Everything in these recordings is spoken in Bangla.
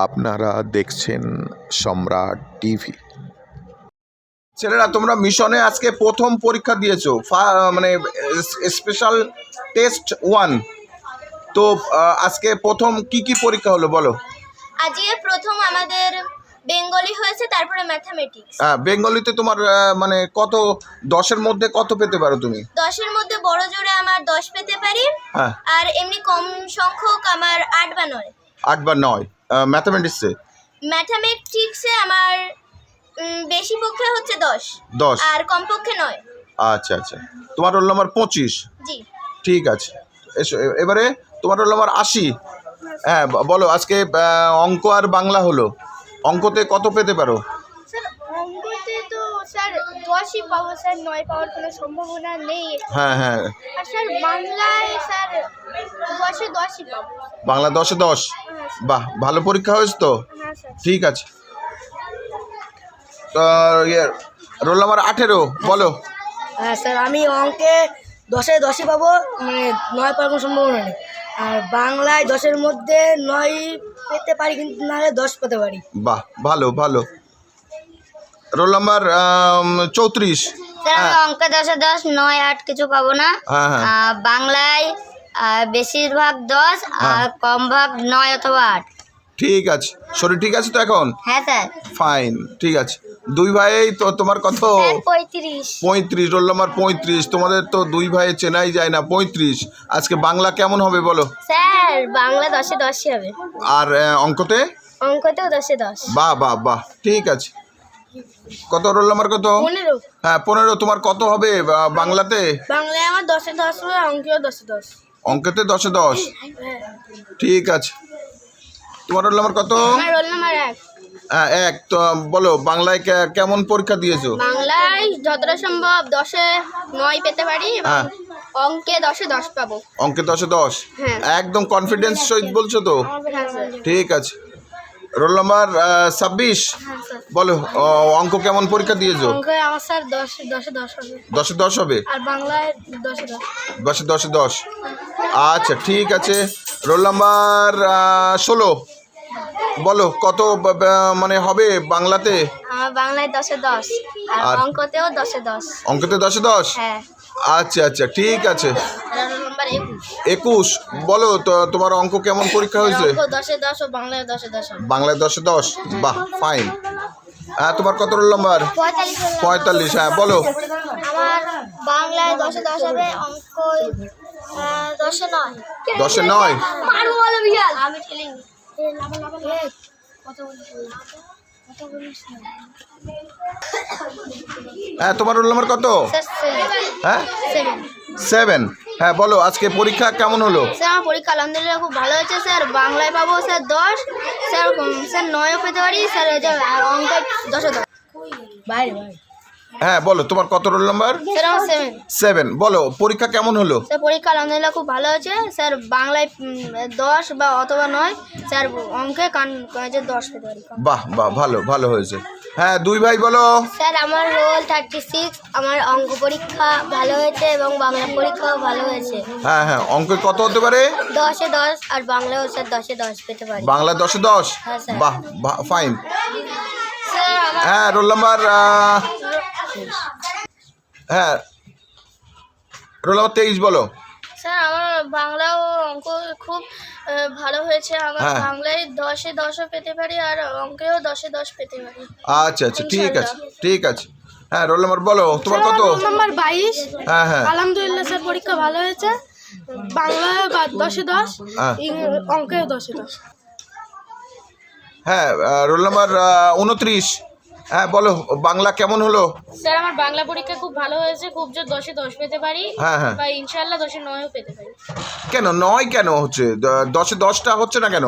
আপনারা দেখছেন সম্রাট টিভি। ছেলেরা, তোমরা মিশনে আজকে প্রথম পরীক্ষা দিয়েছো, মানে স্পেশাল টেস্ট 1। তো আজকে প্রথম কি কি পরীক্ষা হলো বলো? আজকে প্রথম আমাদের বেঙ্গলি হয়েছে, তারপরে ম্যাথামেটিক্স। হ্যাঁ, বেঙ্গলিতে তোমার মানে কত, 10-এর মধ্যে কত পেতে পারো তুমি? 10-এর মধ্যে বড় জোরে আমার 10 পেতে পারি। হ্যাঁ। আর এমনি কম সংখ্যক আমার 8 বা 9। 8 বা 9 ম্যাথামেটিক্সে আমার বেশি পক্ষে হচ্ছে 10 আর কম পক্ষে 9। আচ্ছা আচ্ছা, তোমার রোল নাম্বার 25। জি। ঠিক আছে, এসো এবারে তোমার রোল নাম্বার 80। হ্যাঁ বলো, আজকে অঙ্ক আর বাংলা হলো। অঙ্কতে কত পেতে পারো? স্যার অঙ্কতে তো স্যার 10ই পাবো স্যার, 9 পাওয়ার কোনো সম্ভাবনা নেই। হ্যাঁ হ্যাঁ। আর স্যার বাংলায় স্যার 10-এ 10ই পাবো। বাংলা 10-এ 10। বাহ, ভালো পরীক্ষা হয়েছে তো। হ্যাঁ স্যার। ঠিক আছে। তো রোল নাম্বার 18 বলো। হ্যাঁ স্যার, আমি অঙ্কে 10-এ 10ই পাবো, মানে 9 পাওয়ার কোনো সম্ভাবনা নেই। আর বাংলায় 10-এর মধ্যে 9 পেতে পারি, কিন্তু নাহলে 10 পেতে পারি। বাহ, ভালো ভালো। Roll number 34। স্যার আমি অঙ্কে 10-এ 10, 9, 8 কিছু পাবো না। হ্যাঁ হ্যাঁ। বাংলায় বেশিরভাগ 10 আর কম ভাগ 9 অথবা 8। ঠিক আছে, শরীর ঠিক আছে তো এখন? হ্যাঁ স্যার। ফাইন, ঠিক আছে। দুই ভাই তো, তোমার কত? 35। 35, রোল নাম্বার 35। তোমাদের তো দুই ভাই চেনাই যায় না। 35। আজকে বাংলা কেমন হবে বলো? স্যার বাংলা 10-এ 10ই হবে। আর অঙ্কতে? অঙ্কতেও 10-এ 10। বাহ বাহ বাহ, ঠিক আছে। কত রোল নাম্বার কত? 15। হ্যাঁ 15। তোমার কত হবে বাংলাতে? বাংলায় আমার 10-এ 10 হবে, অঙ্কেও 10-এ 10। অঙ্কেতে 10-এ 10। ঠিক আছে। তোমার রোল নাম্বার কত? আমার রোল নাম্বার 1। হ্যাঁ 1। তো বলো, বাংলায় কেমন পরীক্ষা দিয়েছো? বাংলায় যতটা সম্ভব 10-এ 9 পেতে পারি, হ্যাঁ। অঙ্কে 10-এ 10 পাবো। অঙ্কে 10-এ 10। হ্যাঁ। একদম কনফিডেন্স সহিত বলছো তো? হ্যাঁ স্যার। ঠিক আছে। রোল নাম্বার 26 বলো, অঙ্ক কেমন পরীক্ষা দিয়েছো? অঙ্কে আমার স্যার 10-এ 10 হবে। 10-এ 10 হবে? আর বাংলায় 10-এ 10। 10-এ 10-এ 10। আচ্ছা ঠিক আছে। রোল নাম্বার 16 বলো, কত মানে হবে বাংলাতে? আমার বাংলায় 10-এ 10 আর আর অঙ্কতেও 10-এ 10। অঙ্কেতে 10-এ 10? হ্যাঁ। আচ্ছা আচ্ছা, ঠিক আছে। Roll number 21। 21 বলো, তো তোমার অঙ্ক কেমন পরীক্ষা হয়েছে? অঙ্ক 10-এ 10 ও বাংলায় 10-এ 10 হবে। বাংলায় 10-এ 10। বাহ, ফাইন। হ্যাঁ, তোমার কত রোল নাম্বার? 45। হ্যাঁ বলো। আমার বাংলায় 10-এ 10 হবে, অঙ্ক 10-এ 9। 10-এ 9? মারবো বলো বিশাল। আমি ঠেলিনি। হ্যাঁ, তোমার রোল নাম্বার কত? হ্যাঁ 7। হ্যাঁ বলো, আজকে পরীক্ষা কেমন হলো? স্যার আমার পরীক্ষা আলহামদুলিল্লাহ খুব ভালো হয়েছে স্যার। বাংলায় পাবো স্যার 10, স্যার 9ও পেতে পারি স্যার, আর অঙ্কে 10-এ 10। বাইরে বাইরে। হ্যাঁ বলো, তোমার কত রোল নাম্বার? স্যার আমার 7। বলো, পরীক্ষা কেমন হলো? স্যার পরীক্ষা আলহামদুলিল্লাহ খুব ভালো হয়েছে স্যার। বাংলায় 10 বা অথবা 9, স্যার অঙ্কে 10 পেতে পারি। বাহ বাহ, ভালো ভালো হয়েছে। হ্যাঁ দুই ভাই বলো। স্যার আমার রোল 36। আমার অঙ্ক পরীক্ষা ভালো হয়েছে এবং বাংলা পরীক্ষাও ভালো হয়েছে। হ্যাঁ হ্যাঁ, অঙ্কে কত হতে পারে? 10-এ 10 আর বাংলাও স্যার 10-এ 10 পেতে পারি। বাংলা 10-এ 10? হ্যাঁ, স্যার। বাহ, ফাইন। স্যার আমার হ্যাঁ রোল নাম্বার হ্যাঁ রোল নাম্বার 23 বলো। স্যার আমার বাংলাও অঙ্ক খুব ভালো হয়েছে। আমার হ্যাঁ। বাংলায় 10-এ 10ও পেতে পারি আর অঙ্কেও 10-এ 10 পেতে পারি। আচ্ছা আচ্ছা, ঠিক আছে ঠিক আছে। হ্যাঁ রোল নাম্বার বলো, তোমার কত? Roll number 22। হ্যাঁ হ্যাঁ। আলহামদুলিল্লাহ স্যার, পরীক্ষা ভালো হয়েছে। বাংলায় 10-এ 10, হ্যাঁ। অঙ্কেও 10-এ 10। হ্যাঁ রোল নাম্বার 29। হ্যাঁ বলো, বাংলা কেমন হলো? স্যার আমার বাংলা পরীক্ষা খুব ভালো হয়েছে, খুব জোর 10-এ 10 পেতে পারি। হ্যাঁ হ্যাঁ। বা ইনশাআল্লাহ 10-এ 9ও পেতে পারি। কেন 9 কেন হচ্ছে? 10-এ 10টা হচ্ছে না কেন?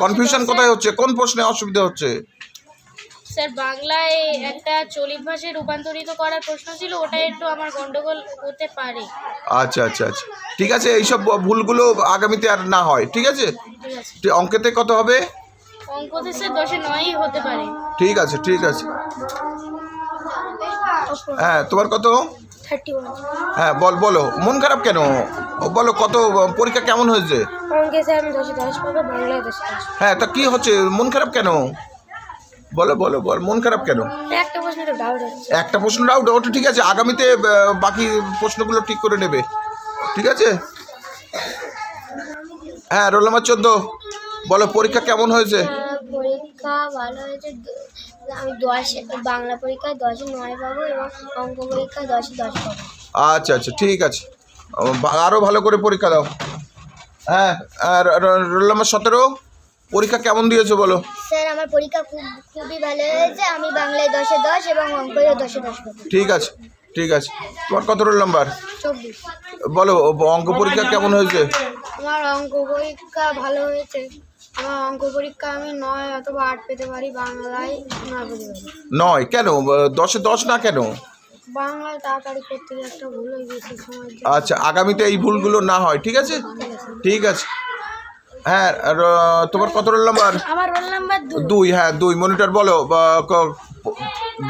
কনফিউশন কোথায় হচ্ছে? কোন প্রশ্নে অসুবিধা হচ্ছে? স্যার বাংলায় একটা চলিত ভাষায় রূপান্তরিত করার প্রশ্ন ছিল, ওটা একটু আমার গন্ডগোল হতে পারে। আচ্ছা আচ্ছা আচ্ছা, ঠিক আছে। এইসব ভুলগুলো আগামীতে আর না হয়, ঠিক আছে? ঠিক আছে। অঙ্কেতে কত হবে? অঙ্কতে স্যার 10-এ 9ই হতে পারে। ঠিক আছে ঠিক আছে। হ্যাঁ তোমার কত? 31। হ্যাঁ বলো মন খারাপ কেন? বলো কত পরীক্ষা কেমন হয়েছে? অঙ্কে স্যার আমি 10 10 পাবো, বাংলায় 10 10। হ্যাঁ তা কি হচ্ছে, মন খারাপ কেন? বলো মন খারাপ কেন? একটা প্রশ্ন একটু ডাউট আছে। একটা প্রশ্ন ডাউট, ওটা ঠিক আছে, আগামীতে বাকি প্রশ্নগুলো ঠিক করে নেবে, ঠিক আছে? হ্যাঁ রোল নাম্বার 14, বলো পরীক্ষা কেমন হয়েছে? পরীক্ষা ভালো হয়েছে। আমি 10 বাংলা পরীক্ষায় 10 9 পাবো এবং অঙ্ক পরীক্ষায় 10 10 পাবো। আচ্ছা ঠিক আছে, আরও ভালো করে পরীক্ষা দাও। হ্যাঁ আর রোল নাম্বার 17, পরীক্ষা কেমন দিয়েছো বলো? স্যার আমার পরীক্ষা খুবই ভালো হয়েছে। আমি বাংলায় 10 10 এবং অঙ্কে 10 10 পাবো। ঠিক আছে তোমার কত রোল নাম্বার? 24। বলো অঙ্ক পরীক্ষা কেমন হয়েছে? আমার অঙ্ক পরীক্ষা ভালো হয়েছে। আমার অঙ্ক পরীক্ষা আমি 9 অথবা 8 পেতে পারি, বাংলায় 9 পেতে পারি। 9 কেন? 10-এ 10 না কেন? বাংলায় তাড়াতাড়ি করতে গিয়ে একটা ভুল হয়ে গেছে সময়। আচ্ছা আগামীতে এই ভুলগুলো না হয়, ঠিক আছে? ঠিক আছে। হ্যাঁ আর তোমার কত রোল নাম্বার? আমার রোল নাম্বার 2। হ্যাঁ 2, মনিটর বলো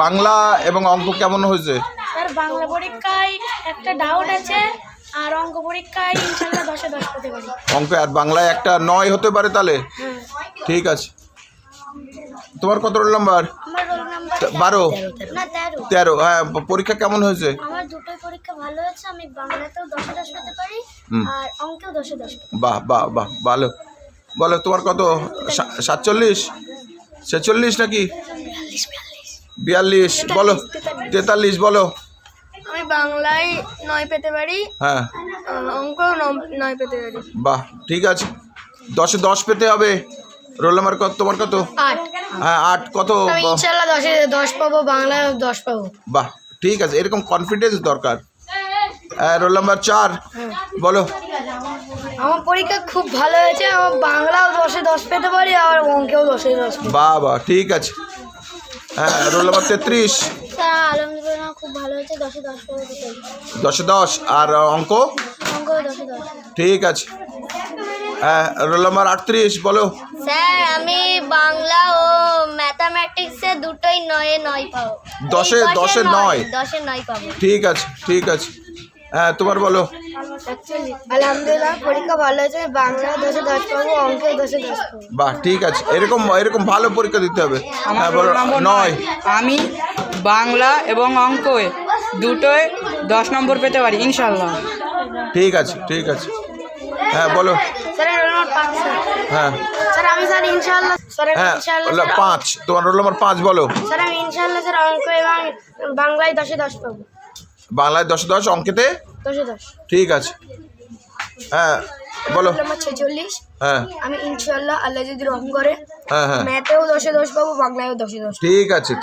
বাংলা এবং অঙ্ক কেমন হয়েছে? স্যার বাংলা পরীক্ষায় একটা ডাউট আছে, আর অঙ্ক পরীক্ষায় ইনশাআল্লাহ 10 10 পেতে পারি। অঙ্ক আর বাংলায় একটা 9 হতে পারে তাহলে? হ্যাঁ। ঠিক আছে। তোমার কত রোল নাম্বার? আমার রোল নাম্বার 12 না 13। 13। হ্যাঁ পরীক্ষা কেমন হয়েছে? আমার দুটোই পরীক্ষা ভালো হয়েছে। আমি বাংলাতেও 10 10 পেতে পারি আর অঙ্কেও 10 10 পেতে পারি। বাহ ভালো। বলো তোমার কত? 47 46 নাকি 42? বলো 43। বলো। আমি বাংলায় 9 পেতে পারি, হ্যাঁ অঙ্কেও 9 পেতে পারি। বাহ ঠিক আছে, 10-এ 10 পেতে হবে। রোল নাম্বার কত তোমার? কত? 8। হ্যাঁ 8 কত? আমি ইনশাআল্লাহ 10 এ 10 পাবো, বাংলায় 10 পাবো। বাহ ঠিক আছে, এরকম কনফিডেন্স দরকার। রোল নাম্বার 4, বলো। আমার পরীক্ষা খুব ভালো হয়েছে। আমার বাংলাও 10 এ 10 পেতে পারি আর অঙ্কেও 10 এ 10 পেতে পারি। বাহ ঠিক আছে। হ্যাঁ রোল নাম্বার 33, স্যার আলহামদুলিল্লাহ খুব ভালো হয়েছে। 10 এ 10 পাবো। 10-এ 10। আর অঙ্ক? অঙ্কেও 10 এ 10। ঠিক আছে। হ্যাঁ রোল নাম্বার 38, বলো। স্যার আমি বাংলা ও ম্যাথামেটিক্সে দুটোই 9 এ 9 পাবো। 10-এ 9? 10 এ 9 পাবো। ঠিক আছে। হ্যাঁ তোমার বলো। আলহামদুলিল্লাহ পরীক্ষা ভালো হয়েছে। বাংলায় 10 এ 10 পাবো, অঙ্কে 10 এ 10 পাবো। বাহ ঠিক আছে, এরকম ভালো পরীক্ষা দিতে হবে। আমার হ্যাঁ রোল বলো। নম্বর 9। আমি বাংলা এবং অঙ্কে দুটোই 10 নম্বর পেতে পারি ইনশাল্লাহ। ঠিক আছে। হ্যাঁ বলো। Sir roll number 5। হ্যাঁ স্যার আমি ইনশাআল্লাহ হ্যাঁ 5, তোমার রোল নাম্বার 5, বলো। স্যার আমি ইনশাআল্লাহ স্যার অঙ্ক এবং বাংলায় 10 এ 10 পাবো। বাংলায় 10-এ 10, অঙ্কেতে? 10 এ 10। ঠিক আছে। হ্যাঁ বলো। Roll number 46। হ্যাঁ আমি ইনশাআল্লাহ আল্লাহ যদি রহম করে হ্যাঁ ম্যাথেও 10 এ 10 পাবো, বাংলায়ও 10 এ 10। ঠিক আছে।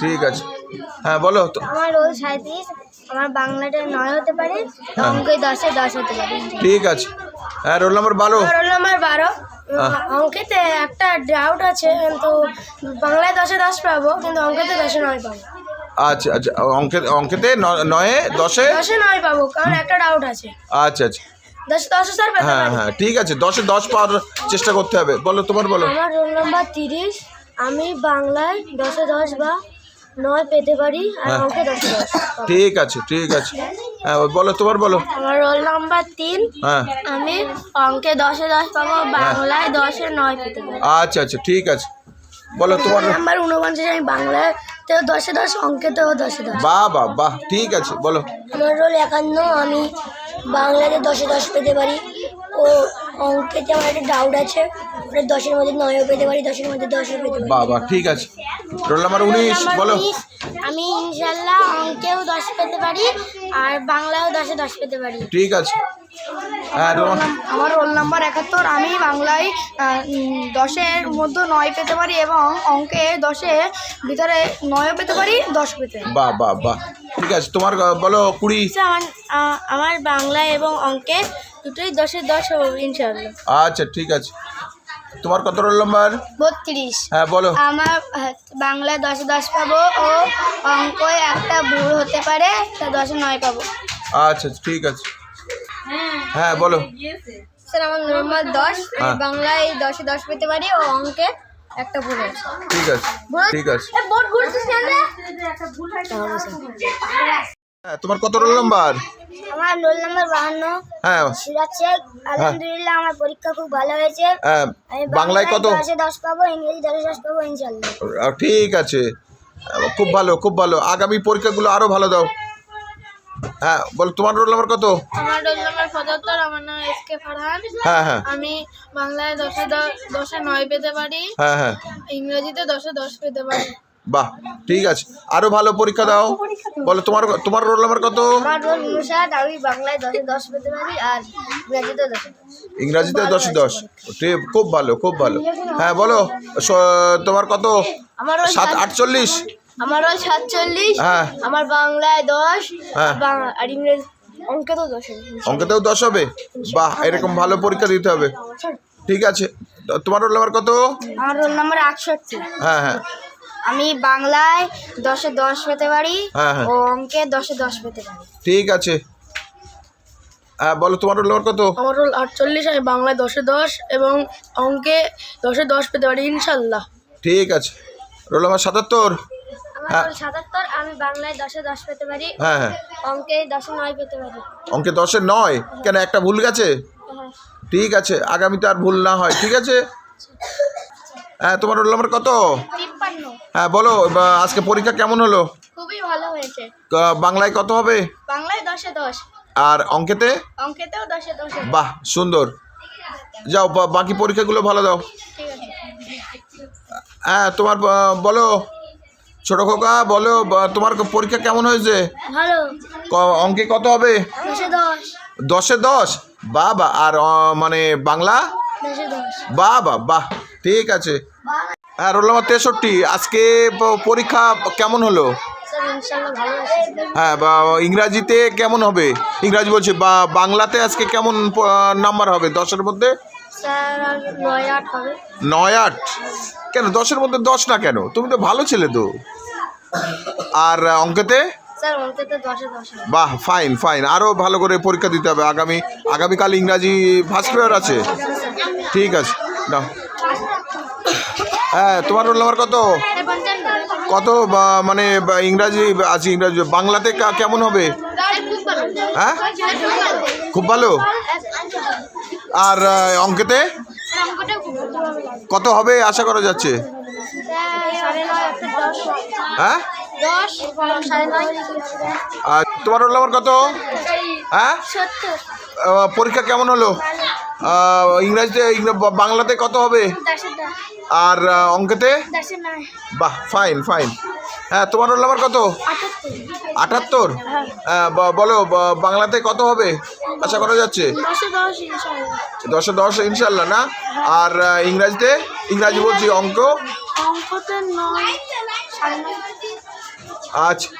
হ্যাঁ বলো। আমার রোল 37। আমার বাংলাটা 9 হতে পারে, অঙ্কে 10 এ 10 হতে পারে। ঠিক আছে। হ্যাঁ রোল নাম্বার 12। Roll number 12। অঙ্কেতে একটা ডাউট আছে, তো বাংলায় 10 এ 10 পাবো কিন্তু অঙ্কেতে 10 এ 9 পাবো। আচ্ছা অঙ্কেতে 9-এ 10-এ 10 এ 9 পাবো, কারণ একটা ডাউট আছে। আচ্ছা 10 10 স্যার পেতে পারি। হ্যাঁ ঠিক আছে, 10-এ 10 পাওয়ার চেষ্টা করতে হবে। বলো তোমার বলো। আমার রোল নাম্বার 30। আমি বাংলায় 10 এ 10 বা 9 পেতে পারি আর অঙ্কে 10 এ 10 পাবো। ঠিক আছে। হ্যাঁ বলো তোমার বলো। আমার রোল নাম্বার 3। হ্যাঁ আমি অঙ্কে 10 এ 10 পাবো, বাংলায় 10 এ 9 পেতে পারি। আচ্ছা ঠিক আছে, বলো তোমার। নাম্বার 49। আমি বাংলাতেও 10 এ 10, অঙ্কেতেও 10 এ 10। বাহ ঠিক আছে, বলো। আমার রোল 51। আমি বাংলাতে 10 এ 10 পেতে পারি ও অঙ্কেতে আমার একটা ডাউট আছে, ওটা 10 এর মধ্যে 9ও পেতে পারি, 10 এর মধ্যে 10ও পেতে পারি। বাহ ঠিক আছে। রোল নাম্বার 19, বলো। আমি ইনশাআল্লাহ অঙ্কেও 10 পেতে পারি আর বাংলায়ও 10 এ 10 পেতে পারি। ঠিক আছে। হ্যাঁ আমার রোল নাম্বার 71। আমি বাংলায় 10 এর মধ্যে 9 পেতে পারি এবং অঙ্কে 10 এর ভিতরে 9ও পেতে পারি, 10 পেতে পারি। বাহ ঠিক আছে। তোমার বলো 20। আমার বাংলায় এবং অঙ্কে দুটোই 10 এ 10 হবে ইনশাআল্লাহ। আচ্ছা ঠিক আছে। তোমার কত রোল নাম্বার? 32। হ্যাঁ বলো। আমার বাংলায় 10 এ 10 পাবো ও অঙ্কে একটা ভুল হতে পারে, তা 10 এ 9 পাবো। আচ্ছা ঠিক আছে। হ্যাঁ বলো। স্যার আমার নাম্বার 10। হ্যাঁ। বাংলায় 10 এ 10 পেতে পারি ও অঙ্কে একটা ভুল আছে। ঠিক আছে। বোর্ড ঘুরছিস কেন রে? হ্যাঁ, তোমার কত রোল নাম্বার? আমার রোল নাম্বার 52। হ্যাঁ সিরাজ শেখ। আলহামদুলিল্লাহ আমার পরীক্ষা খুব ভালো হয়েছে। হ্যাঁ, আমি বাংলায় কত? 10-এ 10 পাবো, ইংরেজি 10-এ 10 পাবো ইনশাআল্লাহ। ঠিক আছে, খুব ভালো খুব ভালো। আগামী পরীক্ষাগুলো আরো ভালো দাও। হ্যাঁ বলো, তোমার রোল নাম্বার কত? আমার রোল নাম্বার 75। আমার নাম এসকে ফারহান। হ্যাঁ হ্যাঁ আমি বাংলায় 10-এ 9 পেতে পারি, হ্যাঁ হ্যাঁ ইংরেজিতে 10-এ 10 পেতে পারি। বাহ, ঠিক আছে, আরো ভালো পরীক্ষা দাও। বলো, তোমার রোল নাম্বার কত? আমার রোল 59। আমি বাংলায় 10-এ 10 পেতে পারি আর ইংরেজিতে 10-এ 10। ইংরাজিতে 10-এ 10। ঠিক, খুব ভালো খুব ভালো। হ্যাঁ বলো, তোমার কত? আমার রোল 48? আমার রোল 47। হ্যাঁ আমার বাংলায় 10 হ্যাঁ, আর ইংরেজি অঙ্কেতেও 10। অঙ্কেতেও 10 হবে? বাহ, এরকম ভালো পরীক্ষা দিতে হবে। ঠিক আছে, তোমার রোল নাম্বার কত? আমার রোল নাম্বার 68। হ্যাঁ হ্যাঁ আমি বাংলায় 10-এ 10 পেতে পারি হ্যাঁ হ্যাঁ ও অঙ্কে 10-এ 10 পেতে পারি। ঠিক আছে। হ্যাঁ বলো, তোমার রোল নাম্বার কত? আমার রোল 48। আমি বাংলায় 10-এ 10 এবং অঙ্কে 10-এ 10 পেতে পারি ইনশাল্লাহ। ঠিক আছে, রোল নাম্বার 77? আমার হ্যাঁ রোল 77। আমি বাংলায় 10-এ 10 পেতে পারি, হ্যাঁ হ্যাঁ অঙ্কে 10-এ 9 পেতে পারি। অঙ্কে 10-এ 9? কেন, একটা ভুল গেছে? হ্যাঁ। ঠিক আছে, আগামীতে আর ভুল না হয়। ঠিক আছে। হ্যাঁ, তোমার রোল নাম্বার কত? 53। হ্যাঁ বলো, আজকে পরীক্ষা কেমন হলো? খুবই ভালো হয়েছে। বাংলায় কত হবে? বাংলায় 10-এ 10, আর অঙ্কেতে? অঙ্কেতেও 10-এ 10। বাহ, সুন্দর। যাও, বাকি পরীক্ষাগুলো ভালো দাও। ঠিক আছে। হ্যাঁ, তোমার বলো ছোট খোকা, বলো তোমার পরীক্ষা কেমন হয়েছে? ভালো। অঙ্কে কত হবে? 10-এ 10। 10-এ 10? বাহ বাহ। আর মানে বাংলা? 10-এ 10। বাহ বাহ বাহ, ঠিক আছে। হ্যাঁ, রোল নাম্বার 63। আজকে পরীক্ষা কেমন হলো? স্যার ইনশাআল্লাহ ভালো আছে। হ্যাঁ, ইংরাজিতে কেমন হবে? ইংরাজি বলছি, বাংলাতে আজকে কেমন নাম্বার হবে 10-এর মধ্যে? স্যার 9-8 হবে। 9-8? কেন 10-এর মধ্যে 10 না কেন? তুমি তো ভালো ছেলে তো। আর অঙ্কেতে? স্যার অঙ্কেতে 10-এ 10 হবে। বাহ, ফাইন ফাইন। আরও ভালো করে পরীক্ষা দিতে হবে। আগামীকাল ইংরাজি ফার্স্ট পেপার আছে। ঠিক আছে, নাও। হ্যাঁ, তোমার রোল নাম্বার কত? কত মানে ইংরাজি আছে? ইংরাজি বাংলাতে কেমন হবে? হ্যাঁ, খুব ভালো। আর অঙ্কেতে কত হবে আশা করা যাচ্ছে? হ্যাঁ, 10, 9.5। আর তোমার রোল নাম্বার কত? হ্যাঁ, 70। পরীক্ষা কেমন হলো? ইংরাজিতে বাংলাতে কত হবে? 10-এ 10। আর অঙ্কেতে? 10-এ 9। বাহ, ফাইন ফাইন। হ্যাঁ, তোমার রোল নাম্বার কত? 78? বলো, বাংলাতে কত হবে আশা করা যাচ্ছে? 10-এ 10 ইনশাআল্লাহ। 10-এ 10 ইনশাল্লাহ না? আর ইংরাজিতে? ইংরাজি বলছি, অঙ্ক? অঙ্কতে 9, 9.5। আচ্ছা,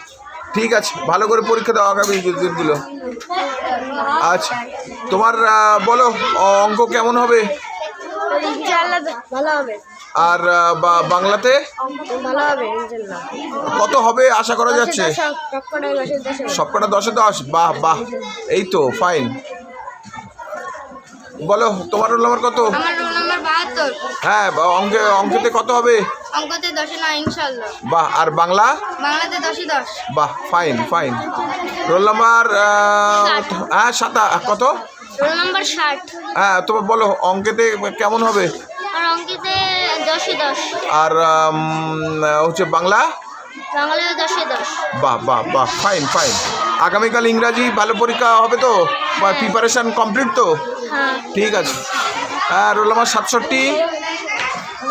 ঠিক আছে, ভালো করে পরীক্ষা দাও আগামী দিনগুলো। আচ্ছা, তোমার বলো অঙ্ক কেমন হবে? ইনশাআল্লাহ ভালো হবে। আর বাংলাতে ভালো হবে ইনশাআল্লাহ। কত হবে আশা করা যাচ্ছে? সবকটা 10-এ 10? বাহ বাহ, এই তো ফাইন। বলো, তোমার রোল নাম্বার কত? আমার রোল নাম্বার 72। হ্যাঁ, অঙ্কেতে কত হবে? অঙ্কতে 10-এ 9 ইনশাল্লাহ। বাহ, আর বাংলা? বাংলাতে 10-এ 10। বাহ, ফাইন ফাইন। রোল নাম্বার হ্যাঁ, কত? Roll number 60। হ্যাঁ, তোমার বলো অঙ্কেতে কেমন হবে? আর অঙ্কেতে 10-এ 10। আর হচ্ছে বাংলা? বাংলায় 10-এ 10। বাহ বাহ বাহ, ফাইন ফাইন। আগামীকাল ইংরাজি ভালো পরীক্ষা হবে তো? বা প্রিপারেশান কমপ্লিট তো? হ্যাঁ। ঠিক আছে। হ্যাঁ, রোল নাম্বার 67।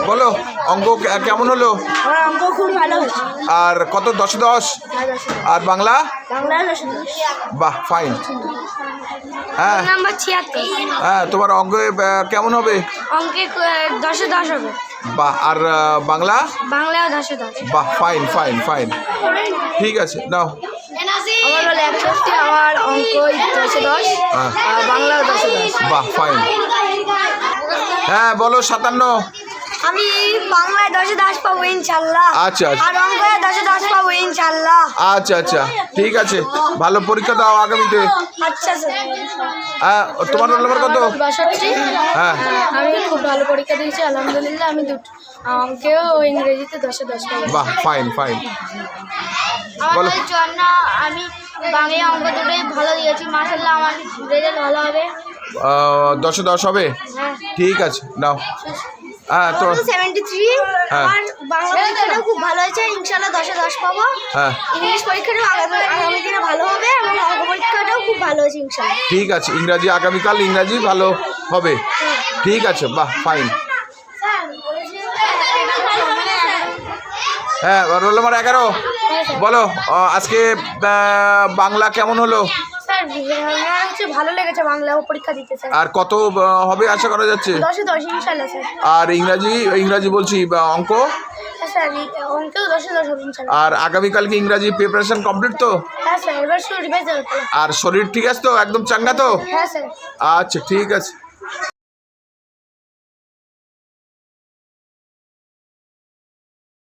বলো অঙ্ক কেমন হলো? আমার অঙ্ক খুব ভালো হয়েছে। আর কত? 10-এ 10? আর বাংলা? বাংলায় 10-এ 10। বাহ, ফাইন। হ্যাঁ নাম্বার 76। হ্যাঁ, তোমার অঙ্কে কেমন হবে? অঙ্কে 10-এ 10 হবে। বাহ, আর বাংলা? বাংলায় 10-এ 10। বাহ, ফাইন ফাইন ফাইন। ঠিক আছে, নাও। আমার হলো 61। আমার অঙ্ক 10-এ 10 হ্যাঁ। আর বাংলাও 10-এ 10। বাহ, ফাইন। হ্যাঁ বলো, 57। আমি বাংলায় 10-এ 10 পাবো ইনশাল্লাহ। আচ্ছা আচ্ছা আর অঙ্কে 10-এ 10 পাবো ইনশাল্লাহ। আচ্ছা আচ্ছা ঠিক আছে, ভালো পরীক্ষা দাও আগামীতে। আচ্ছা স্যার। হ্যাঁ, তোমার রোল নাম্বার কত? 62। হ্যাঁ আমি খুব ভালো পরীক্ষা দিয়েছি আলহামদুলিল্লাহ। আমি দুটো অঙ্কেও ইংরেজিতে 10-এ 10 পাবো। বাহ, ফাইন ফাইন। আমার জন্য আমি বাংলা অঙ্ক দুটোই ভালো দিয়েছি, মাশাআল্লাহ আমার রেজাল্ট ভালো হবে। 10-এ 10 হবে? হ্যাঁ। ঠিক আছে, নাও। হ্যাঁ তো 73। হ্যাঁ। আমার বাংলা পরীক্ষাটাও খুব ভালো হয়েছে, ইনশাল্লাহ 10-এ 10 পাবো। হ্যাঁ ইংলিশ পরীক্ষাটাও আগামী দিনে ভালো হবে এবং অঙ্ক পরীক্ষাটাও খুব ভালো হয়েছে ইনশাল্লাহ। ঠিক আছে, ইংরাজি আগামীকাল ইংরাজি ভালো হবে। ঠিক আছে, বাহ, ফাইন। হ্যাঁ, রোল নাম্বার 11 বলো, আজকে বাংলা কেমন হলো? স্যার আমার হচ্ছে ভালো লেগেছে বাংলা পরীক্ষা দিতে স্যার। আর কত হবে আশা করা যাচ্ছে? 10-এ 10 ইনশাল্লাহ স্যার। আর ইংরাজি বলছি অঙ্ক? হ্যাঁ স্যার, অঙ্কেও 10-এ 10 হবে ইনশাল্লাহ। আর আগামীকাল কি ইংরাজি প্রিপারেশন কমপ্লিট তো? হ্যাঁ স্যার, এবার শুরু রিভাইজ হবে। আর শরীর ঠিক আছে তো, একদম চাঙ্গা তো? হ্যাঁ স্যার। আচ্ছা ঠিক আছে।